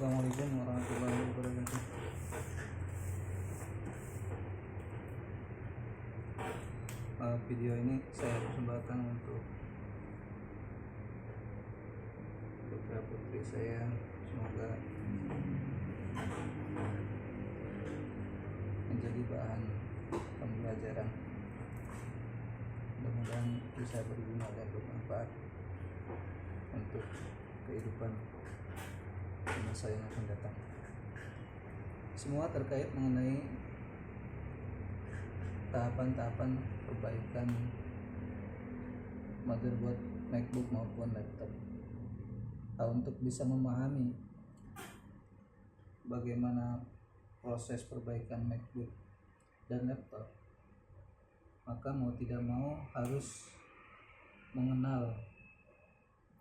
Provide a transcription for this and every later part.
Assalamualaikum warahmatullahi wabarakatuh. Video ini saya persembahkan untuk putra putri saya, semoga menjadi bahan pembelajaran. Mudah-mudahan bisa berguna dan bermanfaat untuk kehidupan masa yang akan datang. Semua terkait mengenai tahapan-tahapan perbaikan motherboard MacBook maupun laptop. Untuk bisa memahami bagaimana proses perbaikan MacBook dan laptop, maka mau tidak mau harus mengenal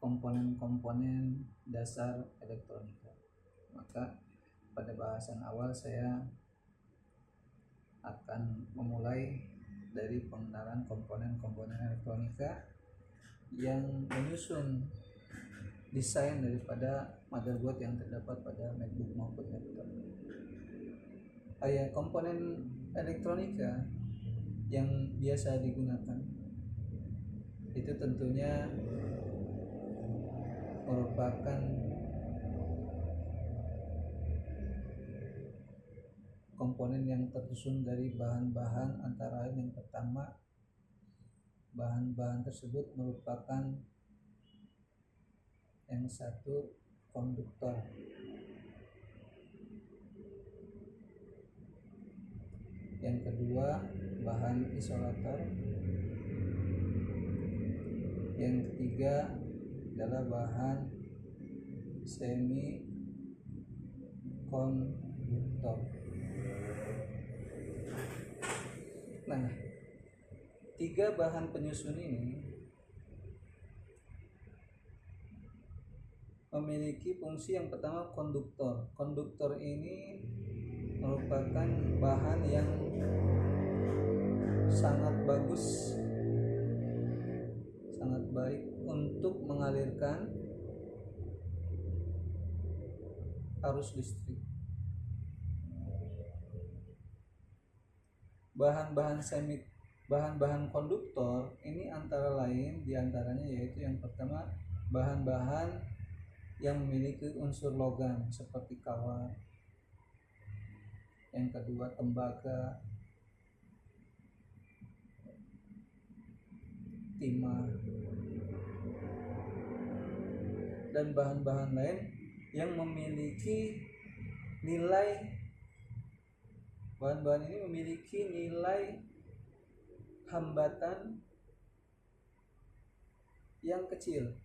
komponen-komponen dasar elektronika. Maka pada bahasan awal saya akan memulai dari pengenalan komponen-komponen elektronika yang menyusun desain daripada motherboard yang terdapat pada MacBook maupun laptop. Komponen elektronika yang biasa digunakan itu tentunya merupakan komponen yang tersusun dari bahan-bahan, antara lain yang pertama, bahan-bahan tersebut merupakan yang satu konduktor, yang kedua bahan isolator, yang ketiga adalah bahan semi konduktor. Nah, tiga bahan penyusun ini memiliki fungsi. Yang pertama konduktor. Konduktor ini merupakan bahan yang sangat bagus, sangat baik untuk mengalirkan arus listrik. Bahan-bahan konduktor ini antara lain diantaranya yaitu yang pertama bahan-bahan yang memiliki unsur logam seperti kawat, yang kedua tembaga, timah, dan bahan-bahan lain yang memiliki nilai. Bahan-bahan ini memiliki nilai hambatan yang kecil.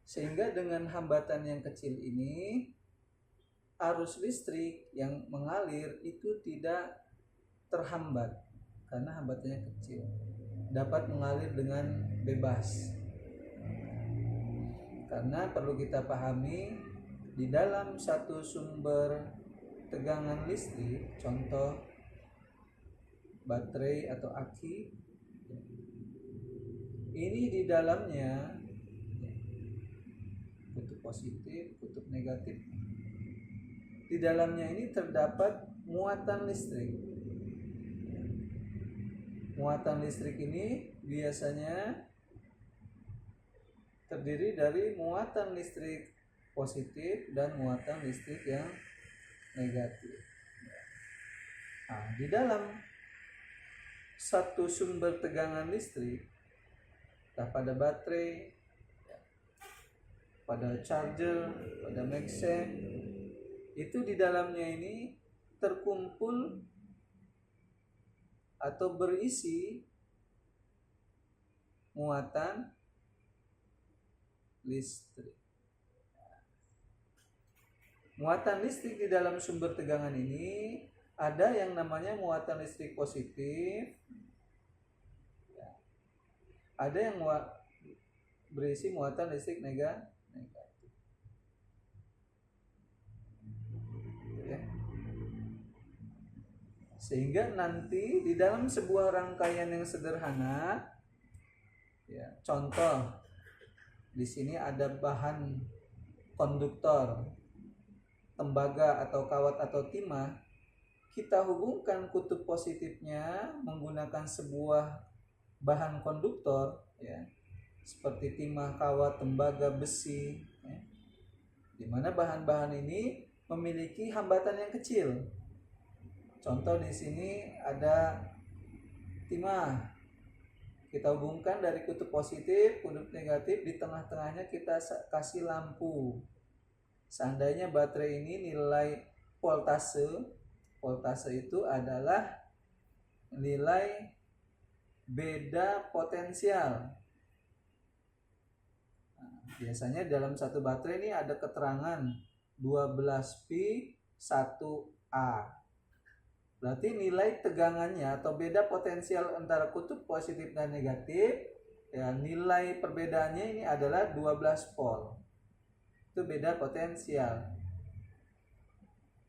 Sehingga dengan hambatan yang kecil ini, arus listrik yang mengalir itu tidak terhambat karena hambatannya kecil, dapat mengalir dengan bebas. Karena perlu kita pahami, di dalam satu sumber tegangan listrik, contoh baterai atau aki, ini di dalamnya kutub positif, kutub negatif. Di dalamnya ini terdapat muatan listrik. Muatan listrik ini biasanya terdiri dari muatan listrik positif dan muatan listrik yang negatif. Nah, di dalam satu sumber tegangan listrik, pada baterai, pada charger, pada MagSafe, itu di dalamnya ini terkumpul atau berisi muatan listrik. Muatan listrik di dalam sumber tegangan ini ada yang namanya muatan listrik positif, ada yang berisi muatan listrik negatif. Sehingga nanti di dalam sebuah rangkaian yang sederhana, contoh Di sini ada bahan konduktor, tembaga atau kawat atau timah, kita hubungkan kutub positifnya menggunakan sebuah bahan konduktor, ya, seperti timah, kawat, tembaga, besi, ya, di mana bahan-bahan ini memiliki hambatan yang kecil. Contoh di sini ada timah, kita hubungkan dari kutub positif, kutub negatif, di tengah-tengahnya kita kasih lampu. Seandainya baterai ini nilai voltase itu adalah nilai beda potensial. Nah, biasanya dalam satu baterai ini ada keterangan 12 pi 1A. Berarti nilai tegangannya atau beda potensial antara kutub positif dan negatif, ya, nilai perbedaannya ini adalah 12 volt. Itu beda potensial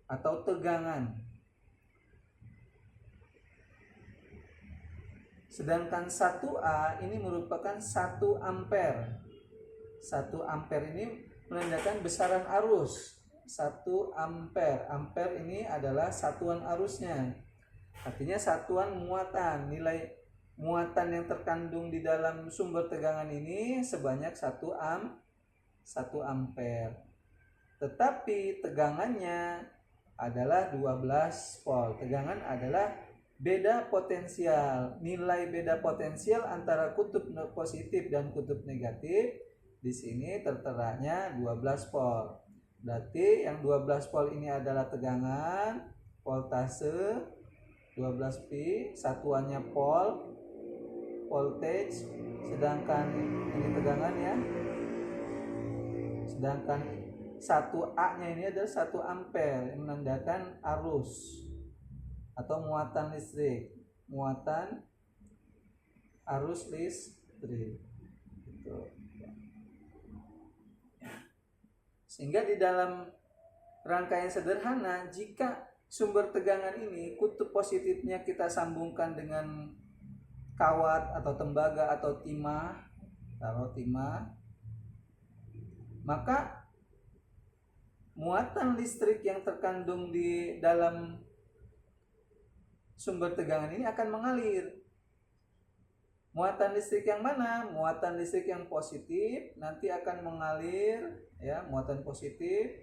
atau tegangan. Sedangkan 1A ini merupakan 1 ampere. 1 ampere ini menandakan besaran arus. 1 ampere. Ampere ini adalah satuan arusnya. Artinya satuan muatan. Nilai muatan yang terkandung di dalam sumber tegangan ini sebanyak 1 ampere. Tetapi tegangannya adalah 12 volt. Tegangan adalah beda potensial. Nilai beda potensial antara kutub positif dan kutub negatif di sini terteranya 12 volt. Berarti yang 12 volt ini adalah tegangan, voltase, 12 pi, satuannya volt, voltage, sedangkan ini tegangan, ya. Sedangkan 1A-nya ini adalah 1 ampere yang menandakan arus atau muatan listrik, muatan arus listrik. Gitu. Sehingga di dalam rangkaian sederhana, jika sumber tegangan ini kutub positifnya kita sambungkan dengan kawat atau tembaga atau timah, maka muatan listrik yang terkandung di dalam sumber tegangan ini akan mengalir. Muatan listrik yang mana? Muatan listrik yang positif nanti akan mengalir, ya, muatan positif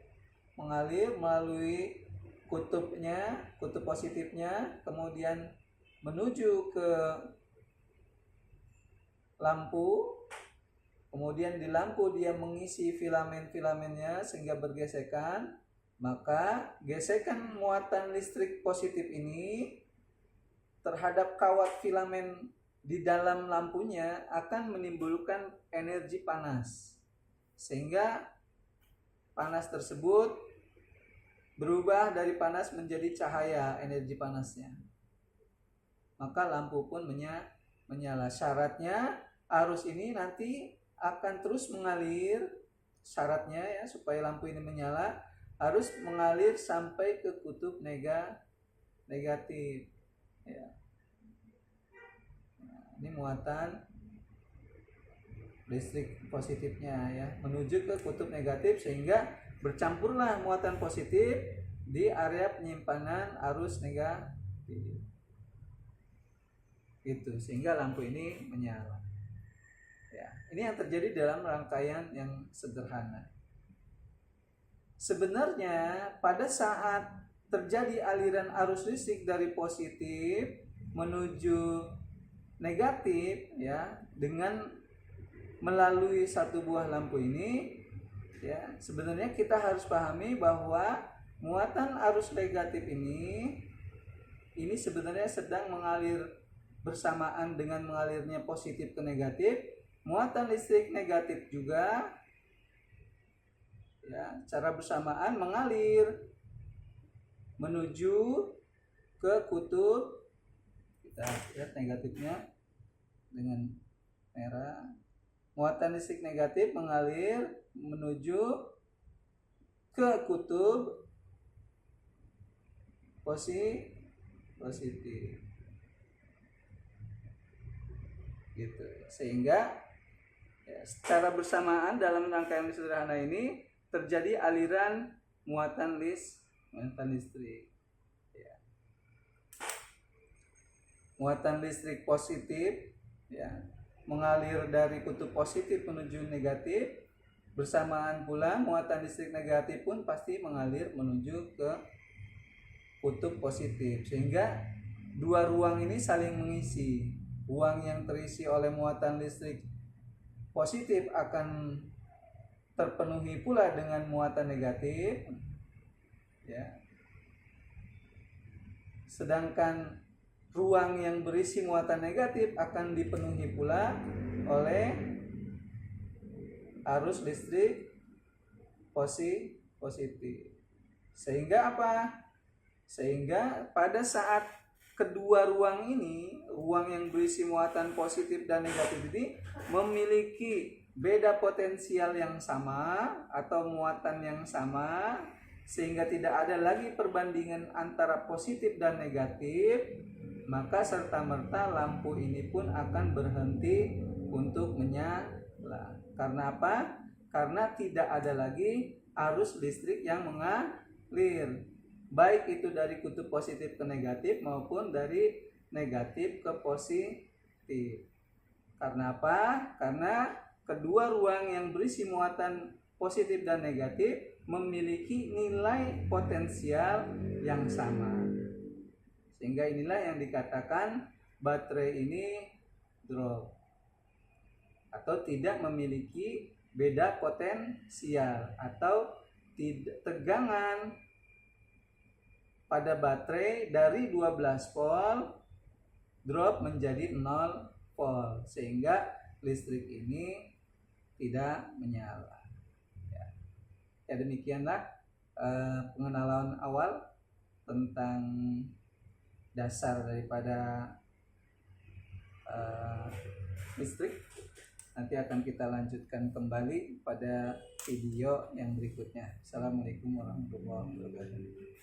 mengalir melalui kutubnya, kutub positifnya, kemudian menuju ke lampu. Kemudian di lampu dia mengisi filamen-filamennya sehingga bergesekan. Maka gesekan muatan listrik positif ini terhadap kawat filamen di dalam lampunya akan menimbulkan energi panas, sehingga panas tersebut berubah dari panas menjadi cahaya, energi panasnya. Maka lampu pun menyala. Syaratnya arus ini nanti akan terus mengalir. Syaratnya, ya, supaya lampu ini menyala harus mengalir sampai ke kutub negatif. Ya. Nah, ini muatan listrik positifnya, ya, menuju ke kutub negatif sehingga bercampurlah muatan positif di area penyimpanan arus negatif. Gitu, sehingga lampu ini menyala. Ya, ini yang terjadi dalam rangkaian yang sederhana. Sebenarnya pada saat terjadi aliran arus listrik dari positif menuju negatif, ya, dengan melalui satu buah lampu ini, ya, sebenarnya kita harus pahami bahwa muatan arus negatif ini sebenarnya sedang mengalir bersamaan dengan mengalirnya positif ke negatif. Muatan listrik negatif juga, ya, secara bersamaan mengalir menuju ke kutub. Kita lihat negatifnya dengan merah. Muatan listrik negatif mengalir menuju ke kutub positif. Gitu. Sehingga, Ya, secara bersamaan dalam rangkaian sederhana ini terjadi aliran muatan listrik. Ya. Muatan listrik positif ya, mengalir dari kutub positif menuju negatif. Bersamaan pula muatan listrik negatif pun pasti mengalir menuju ke kutub positif, sehingga dua ruang ini saling mengisi. Ruang yang terisi oleh muatan listrik positif akan terpenuhi pula dengan muatan negatif ya. Sedangkan ruang yang berisi muatan negatif akan dipenuhi pula oleh arus listrik positif. Sehingga apa? Sehingga pada saat kedua ruang ini, ruang yang berisi muatan positif dan negatif ini memiliki beda potensial yang sama atau muatan yang sama, sehingga tidak ada lagi perbandingan antara positif dan negatif, maka serta-merta lampu ini pun akan berhenti untuk menyala. Karena apa? Karena tidak ada lagi arus listrik yang mengalir, baik itu dari kutub positif ke negatif maupun dari negatif ke positif. Karena apa? Karena kedua ruang yang berisi muatan positif dan negatif memiliki nilai potensial yang sama. Sehingga inilah yang dikatakan baterai ini drop atau tidak memiliki beda potensial, atau tegangan pada baterai dari 12 volt drop menjadi 0 volt, sehingga listrik ini tidak menyala. Ya demikianlah pengenalan awal tentang dasar daripada listrik. Nanti akan kita lanjutkan kembali pada video yang berikutnya. Assalamualaikum warahmatullahi wabarakatuh.